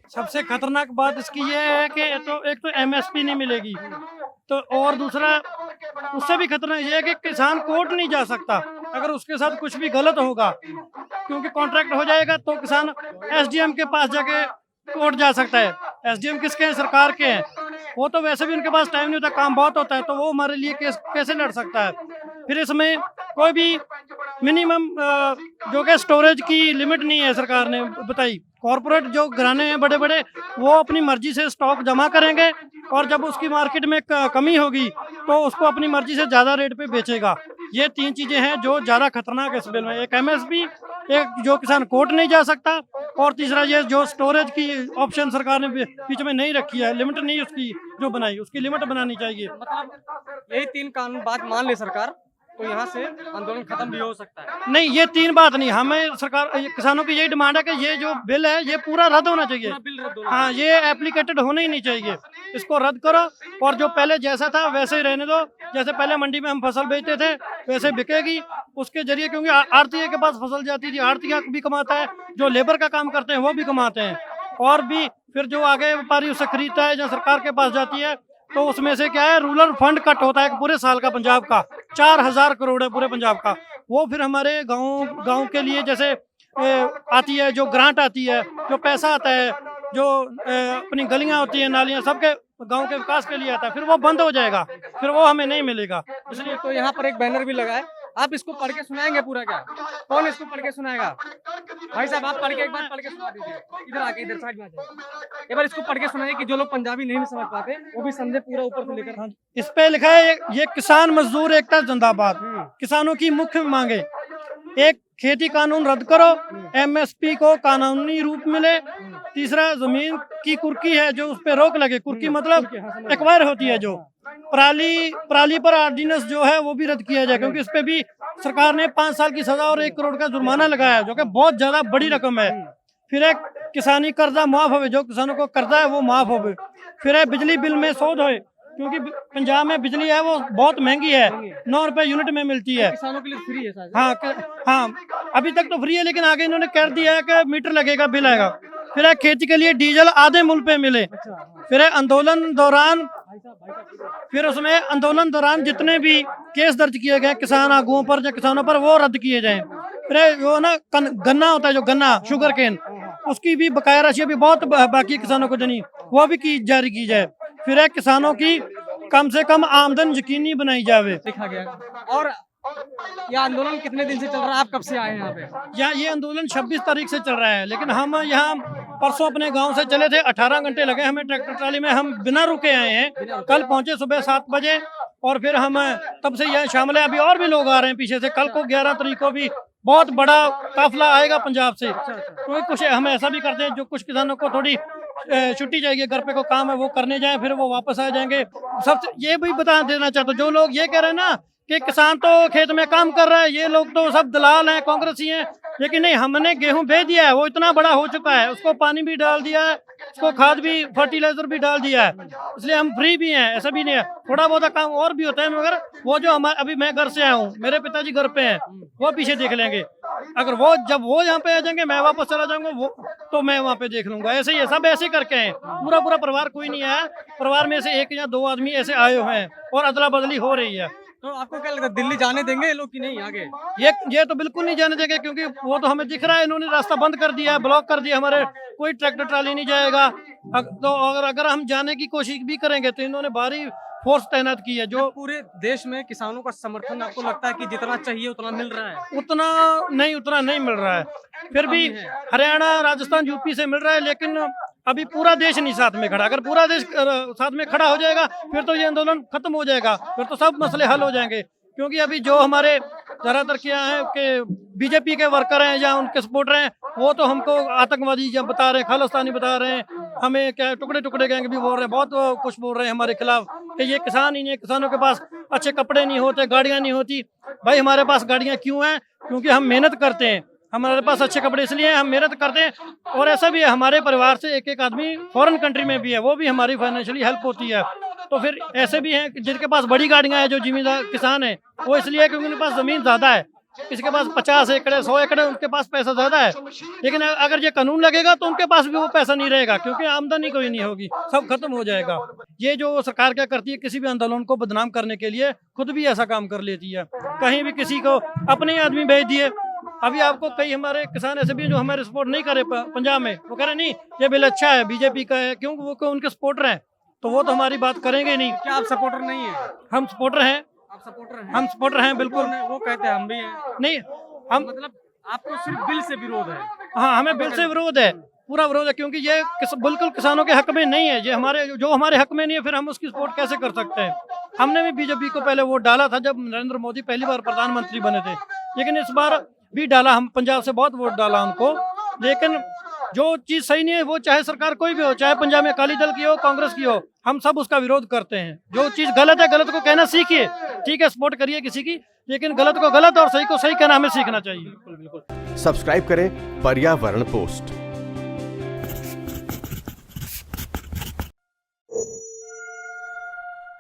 सबसे खतरनाक बात इसकी ये है कि एक तो एमएसपी नहीं मिलेगी, तो और दूसरा उससे भी खतरनाक ये है कि किसान कोर्ट नहीं जा सकता अगर उसके साथ कुछ भी गलत होगा, क्योंकि कॉन्ट्रैक्ट हो जाएगा तो किसान एसडीएम के पास जाके कोर्ट जा सकता है। एसडीएम किसके हैं? सरकार के हैं। वो तो वैसे भी उनके पास टाइम नहीं होता, काम बहुत होता है, तो वो हमारे लिए केस कैसे लड़ सकता है? फिर इसमें कोई भी मिनिमम जो कि स्टोरेज की लिमिट नहीं है, सरकार ने बताई। कॉरपोरेट जो घराने हैं बड़े बड़े, वो अपनी मर्जी से स्टॉक जमा करेंगे और जब उसकी मार्केट में कमी होगी तो उसको अपनी मर्जी से ज़्यादा रेट पे बेचेगा। ये तीन चीज़ें हैं जो ज़्यादा खतरनाक है इस बिल में। एक एमएसपी, एक जो किसान कोर्ट नहीं जा सकता, और तीसरा ये जो स्टोरेज की ऑप्शन सरकार ने बीच में नहीं रखी है, लिमिट नहीं उसकी जो बनाई, उसकी लिमिट बनानी चाहिए। मतलब यही 3 कानून बात मान ले सरकार, तो यहाँ से आंदोलन खत्म भी हो सकता है। नहीं, ये तीन बात नहीं, हमें सरकार किसानों की यही डिमांड है कि ये जो बिल है ये पूरा रद्द होना चाहिए। पूरा बिल रद्द होना हाँ, ये एप्लीकेटेड होना ही नहीं चाहिए, इसको रद्द करो और जो पहले जैसा था वैसे ही रहने दो। जैसे पहले मंडी में हम फसल बेचते थे वैसे बिकेगी उसके जरिए, क्योंकि आड़तिये के पास फसल जाती थी, आड़तिया भी कमाता है, जो लेबर का काम करते हैं वो भी कमाते हैं, और भी फिर जो आगे व्यापारी उससे खरीदता है जो सरकार के पास जाती है, तो उसमें से क्या है, रूरल फंड कट होता है पूरे साल का पंजाब का 4000 करोड़ है पूरे पंजाब का। वो फिर हमारे गांव के लिए जैसे आती है, जो ग्रांट आती है, जो पैसा आता है, जो अपनी गलियां होती है, नालियां, सबके गांव के विकास के लिए आता है, फिर वो बंद हो जाएगा, फिर वो हमें नहीं मिलेगा। इसलिए तो यहाँ पर एक बैनर भी लगा है, आप इसको पढ़ के सुनाएंगे पूरा क्या? कौन इसको पढ़ के सुनाएगा? भाई साहब आप पढ़ के एक बार पढ़ के सुना दीजिए, इधर आके इधर साइड में आ जाइए, एक बार इसको पढ़ के सुनाइए कि जो लोग पंजाबी नहीं भी समझ पाते वो भी समझे पूरा ऊपर से लेकर। हाँ, इस पे लिखा है ये किसान मजदूर एकता जिंदाबाद। किसानों की मुख्य मांगे: एक, खेती कानून रद्द करो, एमएसपी को कानूनी रूप मिले। तीसरा, जमीन की कुर्की है जो उस पे रोक लगे, कुर्की मतलब एक्वायर होती है, जो पराली पर ऑर्डिनेंस जो है वो भी रद्द किया जाए, क्योंकि इस पे भी सरकार ने 5 साल की सजा और 1 करोड़ का जुर्माना लगाया है, जो कि बहुत ज्यादा बड़ी रकम है। फिर एक, किसानी कर्जा माफ हो, जो किसानों को कर्जा है वो माफ हो। फिर है, बिजली बिल में सोध हो, क्योंकि पंजाब में बिजली है वो बहुत महंगी है, 9 रुपए यूनिट में मिलती है। किसानों के लिए फ्री है शायद। हाँ, अभी तक तो फ्री है, लेकिन आगे इन्होंने कर दिया है कि मीटर लगेगा, बिल आएगा। फिर है, खेती के लिए डीजल आधे मूल्य पे मिले। फिर है, आंदोलन दौरान जितने भी केस दर्ज किए गए किसान आगुओं पर या किसानों पर, वो रद्द किए जाएं। फिर है, वो ना गन्ना होता है, जो गन्ना शुगर केन, उसकी भी बकाया राशि अभी बहुत बाकी किसानों को देनी, वो भी जारी की जाए। फिर है, किसानों की कम से कम आमदन यकीनी बनाई जावे। लिखा गया। और यह आंदोलन कितने दिन से चल रहा है? आप कब से आए हैं यहाँ पे? ये आंदोलन 26 तारीख से चल रहा है, लेकिन हम यहाँ परसों अपने गांव से चले थे, 18 घंटे लगे हमें ट्रैक्टर ट्राली में, हम बिना रुके आए हैं। कल पहुंचे सुबह 7 बजे, और फिर हम तब से यहाँ शामिल है। अभी और भी लोग आ रहे हैं पीछे से। कल को 11 तारीख को भी बहुत बड़ा काफिला आएगा पंजाब से। तो कुछ हम ऐसा भी करते हैं, जो कुछ किसानों को थोड़ी छुट्टी चाहिए, घर पे को काम है वो करने जाएं, फिर वो वापस आ जाएंगे। सबसे ये भी बता देना चाहता हूँ, जो लोग ये कह रहे हैं ना कि किसान तो खेत में काम कर रहा है, ये लोग तो सब दलाल हैं, कांग्रेसी हैं, लेकिन नहीं, हमने गेहूं बेच दिया है, वो इतना बड़ा हो चुका है, उसको पानी भी डाल दिया है, उसको खाद भी, फर्टिलाइजर भी डाल दिया है, इसलिए हम फ्री भी हैं, ऐसा भी नहीं है। थोड़ा बहुत काम और भी होता है, मगर वो जो हमारे, अभी मैं घर से आया हूँ, मेरे पिताजी घर पे हैं, वो पीछे देख लेंगे। अगर जब वो यहाँ पे आ जाएंगे, मैं वापस चला जाऊंगा, वो तो मैं वहाँ पे देख लूंगा। ऐसे ही है, सब ऐसे करके हैं, पूरा परिवार कोई नहीं आया, परिवार में से 1 या 2 आदमी ऐसे आए हुए हैं, और अदला बदली हो रही है। तो आपको क्या लगता है, दिल्ली जाने देंगे ये लोग कि नहीं आगे? ये तो बिल्कुल नहीं जाने देंगे, क्योंकि वो तो हमें दिख रहा है, इन्होंने रास्ता बंद कर दिया है, ब्लॉक कर दिया, हमारे कोई ट्रैक्टर ट्राली नहीं जाएगा। तो अगर हम जाने की कोशिश भी करेंगे तो इन्होंने भारी फोर्स तैनात की है। जो पूरे देश में किसानों का समर्थन आपको लगता है कि जितना चाहिए उतना मिल रहा है? उतना नहीं मिल रहा है, फिर भी हरियाणा, राजस्थान, यूपी से मिल रहा है, लेकिन अभी पूरा देश नहीं साथ में खड़ा। अगर पूरा देश साथ में खड़ा हो जाएगा, फिर तो ये आंदोलन खत्म हो जाएगा, फिर तो सब मसले हल हो जाएंगे। क्योंकि अभी जो हमारे ज़्यादातर क्या है कि बीजेपी के वर्कर हैं या उनके सपोर्टर हैं, वो तो हमको आतंकवादी या बता रहे हैं, खालिस्तानी बता रहे हैं, हमें क्या टुकड़े टुकड़े गैंग भी बोल रहे हैं, बहुत कुछ बोल रहे हैं हमारे खिलाफ कि ये किसान ही नहीं है, किसानों के पास अच्छे कपड़े नहीं होते, गाड़ियाँ नहीं होती। भाई हमारे पास गाड़ियाँ क्यों हैं? क्योंकि हम मेहनत करते हैं, हमारे पास अच्छे कपड़े इसलिए हम मेहनत करते हैं। और ऐसा भी है, हमारे परिवार से एक आदमी फॉरेन कंट्री में भी है, वो भी हमारी फाइनेंशियली हेल्प होती है। तो फिर ऐसे भी हैं कि जिनके पास बड़ी गाड़ियां हैं, जो जिम्मेदार किसान हैं, वो इसलिए है क्योंकि उनके पास ज़मीन ज़्यादा है। किसी के पास 50 एकड़ है, 100 एकड़ है, उनके पास पैसा ज़्यादा है। लेकिन अगर ये कानून लगेगा तो उनके पास भी वो पैसा नहीं रहेगा, क्योंकि आमदनी कोई नहीं होगी, सब खत्म हो जाएगा। ये जो सरकार क्या करती है, किसी भी आंदोलन को बदनाम करने के लिए खुद भी ऐसा काम कर लेती है। कहीं भी किसी को अपने आदमी भेज दिए। अभी आपको कई हमारे किसान ऐसे भी हैं जो हमारे सपोर्ट नहीं करे पंजाब में, वो कह रहे नहीं ये बिल अच्छा है, बीजेपी का है, क्योंकि वो उनके सपोर्टर हैं, तो वो तो हमारी बात करेंगे नहीं। क्या आप सपोर्टर नहीं है? हम सपोर्टर हैं, आप सपोर्टर हैं? हम सपोर्टर हैं बिल्कुल। वो कहते हैं हम भी हैं। नहीं, हम मतलब आपको सिर्फ बिल से विरोध है? हाँ, हमें बिल से विरोध है, पूरा विरोध है, क्योंकि ये बिल्कुल किसानों के हक में नहीं है। ये हमारे हक में नहीं है, फिर हम उसकी सपोर्ट कैसे कर सकते हैं। हमने भी बीजेपी को पहले वोट डाला था जब नरेंद्र मोदी पहली बार प्रधानमंत्री बने थे, लेकिन इस बार भी डाला, हम पंजाब से बहुत वोट डाला उनको। लेकिन जो चीज़ सही नहीं है, वो चाहे सरकार कोई भी हो, चाहे पंजाब में अकाली दल की हो, कांग्रेस की हो, हम सब उसका विरोध करते हैं। जो चीज़ गलत है, गलत को कहना सीखिए, ठीक है, सपोर्ट करिए किसी की, लेकिन गलत को गलत और सही को सही कहना हमें सीखना चाहिए। सब्सक्राइब करें पर्यावरण पोस्ट।